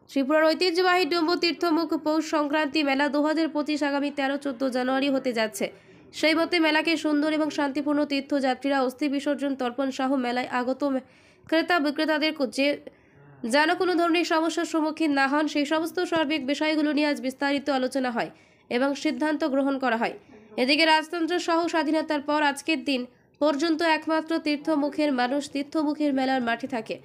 ত্রিপুরার ঐতিহ্যবাহী ডুম্বু তীর্থমুখ পৌষ সংক্রান্তি মেলা 2025 আগামী 13-14 জানুয়ারি হতে যাচ্ছে। সেই মতে মেলাকে সুন্দর এবং শান্তিপূর্ণ তীর্থযাত্রীরা অস্থি বিসর্জন তর্পণ সহ মেলায় আগত ক্রেতা বিক্রেতাদের যেন কোনো ধরনের সমস্যার সম্মুখীন না হন সেই সমস্ত সার্বিক বিষয়গুলো নিয়ে আজ বিস্তারিত আলোচনা হয় এবং সিদ্ধান্ত গ্রহণ করা হয়। এদিকে রাজতন্ত্র সহ স্বাধীনতার পর আজকের দিন পর্যন্ত একমাত্র তীর্থমুখের মানুষ তীর্থমুখের মেলার মাঠে থাকে।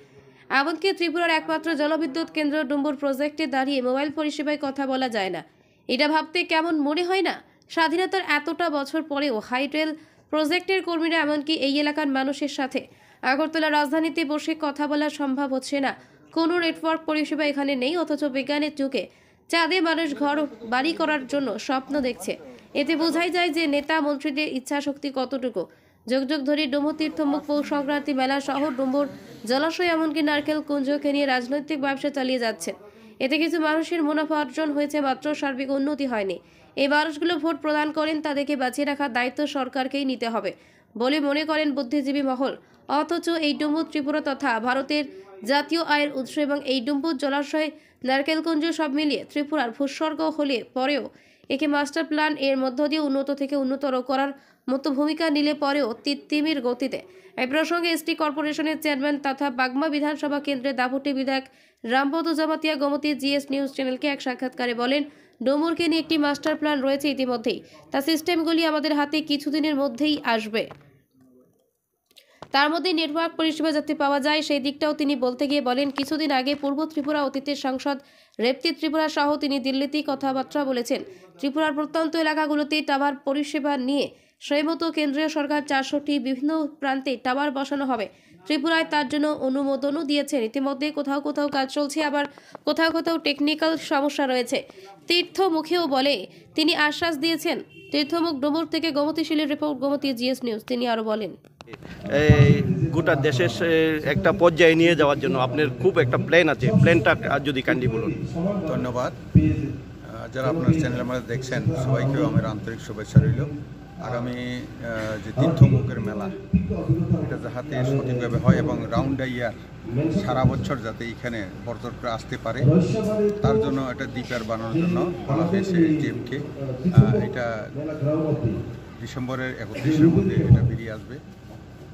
এমনকি ত্রিপুরার একমাত্র জলবিদ্যুৎ কেন্দ্র ডুম্বুর প্রজেক্টে দাঁড়িয়ে মোবাইল পরিষেবায় কথা বলা যায় না। এটা ভাবতে কেমন মনে হয় না? স্বাধীনতার এতটা বছর পরেও হাইড্রেল প্রজেক্টের কর্মীরা এমনকি এই এলাকার মানুষের সাথে আগরতলা রাজধানীতে বসে কথা বলা সম্ভব হচ্ছে না। কোনো নেটওয়ার্ক পরিষেবা এখানে নেই, অথচ বিজ্ঞানের যুগে চাঁদে মানুষ ঘর বাড়ি করার জন্য স্বপ্ন দেখছে। এতে বোঝাই যায় যে নেতা মন্ত্রীদের ইচ্ছা শক্তি কতটুকু। যুগ যুগ ধরে ডুম্বু তীর্থমুখ পৌষ সংক্রান্তি মেলা সহ ডুম্বুর জলাশয় এমনকি নারকেল কুঞ্জকে নিয়ে রাজনৈতিক ব্যবসা চালিয়ে যাচ্ছেন। এতে কিছু মানুষের মুনাফা অর্জন হয়েছে, মাত্র সার্বিক উন্নতি হয়নি। এই মানুষগুলো ভোট প্রদান করেন, তাদেরকে বাঁচিয়ে রাখার দায়িত্ব সরকারকেই নিতে হবে বলে মনে করেন বুদ্ধিজীবী মহল। অথচ এই ডুম্বু ত্রিপুরা তথা ভারতের জাতীয় আয়ের উৎস এবং এই ডুম্বু জলাশয় নারকেলকুঞ্জ সব মিলিয়ে ত্রিপুরার ভূস্বর্গ হলে পরেও একে মাস্টার প্ল্যান এর মধ্য দিয়ে উন্নত থেকে উন্নতর করার মতো ভূমিকা নিলে পরেও তিমির গতিতে। এই প্রসঙ্গে এসটি কর্পোরেশনের চেয়ারম্যান তথা বাগমা বিধানসভা কেন্দ্রের দাপুটি বিধায়ক রামপদ জামাতিয়া গোমতী জিএস নিউজ চ্যানেলকে এক সাক্ষাৎকারে বলেন, ডুম্বুরকে নিয়ে একটি মাস্টার প্ল্যান রয়েছে ইতিমধ্যেই, তার সিস্টেমগুলি আমাদের হাতে কিছুদিনের মধ্যেই আসবে। তার মধ্যে নেটওয়ার্ক পরিষেবা যাতে পাওয়া যায় সেই দিকটাও তিনি বলতে গিয়ে বলেন, কিছুদিন আগে পূর্ব ত্রিপুরা অতীতের সাংসদ রেপ্তি ত্রিপুরা সহ তিনি দিল্লিতেই কথাবার্তা বলেছেন। ত্রিপুরার প্রত্যন্ত এলাকাগুলোতে টাওয়ার পরিষেবা নিয়ে সেই মতো কেন্দ্রীয় সরকার 400টি বিভিন্ন প্রান্তে টাওয়ার বসানো হবে। ত্রিপুরায় তার জন্য অনুমোদনও দিয়েছেন। ইতিমধ্যে কোথাও কোথাও কাজ চলছে, আবার কোথাও কোথাও টেকনিক্যাল সমস্যা রয়েছে। তীর্থমুখেও বলে তিনি আশ্বাস দিয়েছেন। তীর্থমুখ ডুম্বুর থেকে গোমতীশীলের রিপোর্ট, গোমতী জিএস নিউজ। তিনি আরও বলেন, গোটা দেশের একটা পর্যায়ে নিয়ে যাওয়ার জন্য আপনার খুব একটা প্ল্যান আছে, প্ল্যানটা যদি কাইন্ডলি বলুন। ধন্যবাদ। যারা আপনার চ্যানেলের মধ্যে দেখছেন সবাইকেও আমার আন্তরিক শুভেচ্ছা রইল। আগামী যে তীর্থমুখের মেলা এটা যাতে সঠিকভাবে হয় এবং রাউন্ড ইয়ার সারা বছর যাতে এখানে পর্যটকরা আসতে পারে তার জন্য একটা দ্বীপার বানানোর জন্য বলা হয়েছে টিএমকে। এটা ডিসেম্বরের 31-এর মধ্যে এটা বেরিয়ে আসবে।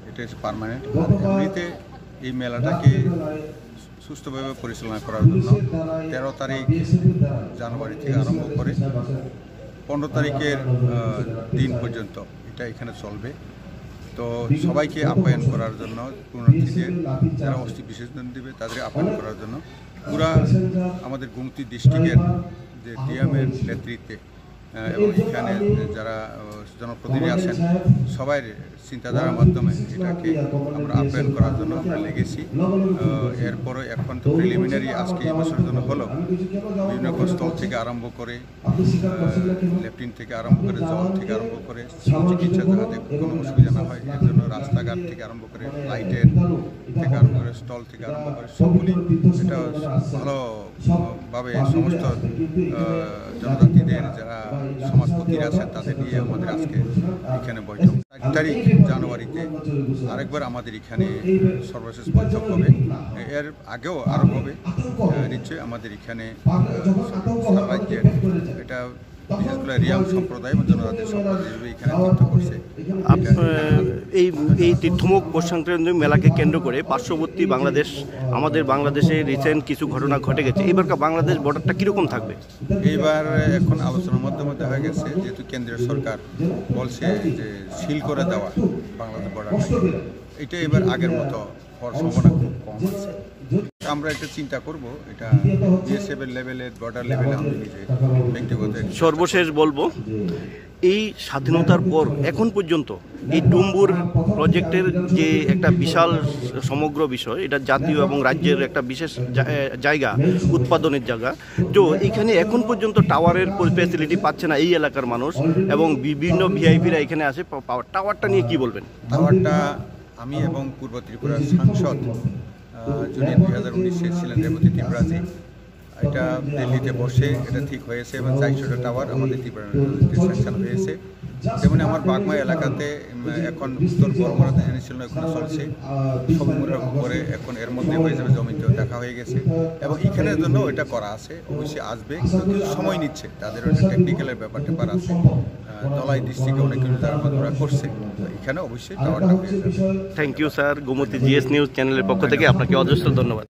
এটা হচ্ছে পার্মানেন্ট। এমনিতে এই মেলাটাকে সুষ্ঠুভাবে পরিচালনা করার জন্য 13 তারিখ জানুয়ারি থেকে আরম্ভ করে 15 তারিখের দিন পর্যন্ত এটা এখানে চলবে। তো সবাইকে আপ্যায়ন করার জন্য পুনরার্থীদের যারা অস্থি বিসর্জন দেবে তাদের আপ্যায়ন করার জন্য পুরা আমাদের গোমতী ডিস্ট্রিক্টের যে ডিএমের নেতৃত্বে এবং এখানে যারা জনপ্রতিনিধি আছেন সবাই চিন্তাধারার মাধ্যমে এটাকে আমরা আপ্যায়ন করার জন্য আমরা লেগেছি। এরপরে এখন তো প্রিলিমিনারি আজকে এই বছরের জন্য হলো, বিভিন্ন স্থল থেকে আরম্ভ করে লেফটিন থেকে আরম্ভ করে জল থেকে আরম্ভ করে চিকিৎসা যাতে কোনো অসুবিধা না হয় এর জন্য রাস্তাঘাট থেকে আরম্ভ করে লাইটের থেকে আরম্ভ করে স্টল থেকে আরম্ভ করে সবগুলি এটা ভালোভাবে সমস্ত জনজাতিদের যারা সমাজপতিরা আছেন তাদের নিয়ে আমাদের আজকে এখানে বৈঠক। 4 তারিখ জানুয়ারিতে আরেকবার আমাদের এখানে সর্বশেষ বৈঠক হবে। এর আগেও আরও হবে নিশ্চয়ই। আমাদের এখানে রাজ্যের এটা বিশেষ করে রিয়াং সম্প্রদায় এবং জনজাতি সম্প্রদায় এখানে তীর্থ করছে। এই তীর্থমুখ পৌষ সংক্রান্তি মেলাকে কেন্দ্র করে পার্শ্ববর্তী বাংলাদেশ, আমাদের বাংলাদেশে রিসেন্ট কিছু ঘটনা ঘটে গেছে। এবারকার বাংলাদেশ বর্ডারটা কীরকম থাকবে? এইবার এখন আলোচনার মাধ্যমে দেখা গেছে যেহেতু কেন্দ্রীয় সরকার বলছে যে সিল করে দেওয়া বাংলাদেশ বর্ডারটা, এটা এবার আগের মতো হওয়ার সম্ভাবনা খুব কম আছে। আমরা এটা চিন্তা করব, এটা বিএসএফ লেভেলের বর্ডার লেভেলে আমি নিজে ব্যক্তিগত। সর্বশেষ বলবো, এই স্বাধীনতার পর এখন পর্যন্ত এই ডুম্বুর প্রজেক্টের যে একটা বিশাল সমগ্র বিষয়, এটা জাতীয় এবং রাজ্যের একটা বিশেষ জায়গা, উৎপাদনের জায়গা। তো এখানে এখন পর্যন্ত টাওয়ারের ফ্যাসিলিটি পাচ্ছে না এই এলাকার মানুষ এবং বিভিন্ন ভিআইপিরা এখানে আসে। টাওয়ারটা নিয়ে কি বলবেন? টাওয়ারটা আমি এবং পূর্ব ত্রিপুরার সাংসদ যিনি 2019-এ ছিলেন রেবতী ত্রিপুরাজি, এটা দিল্লিতে বসে এটা ঠিক হয়েছে এবং 400টা টাওয়ার আমাদের ত্রিপুরা স্যাংশন হয়েছে। তেমনি আমার বাগমাই এলাকাতে এখন উত্তর বড়মরাতে ছিল ওখানে চলছে সবগুলোর উপরে এখন এর মধ্যে হয়ে যাবে, জমিতেও দেখা হয়ে গেছে এবং এখানের জন্য এটা করা আছে। অবশ্যই আসবে, কিন্তু কিছু সময় নিচ্ছে, তাদের একটা টেকনিক্যালের ব্যাপার আছে। ধলাই ডিস্ট্রিক্টে অনেক কিছু যারা করছে, এখানে অবশ্যই টাওয়ারটা হয়ে যাবে। Thank you sir. Gomti GS news চ্যানেলের পক্ষ থেকে আপনাকে অজস্র ধন্যবাদ।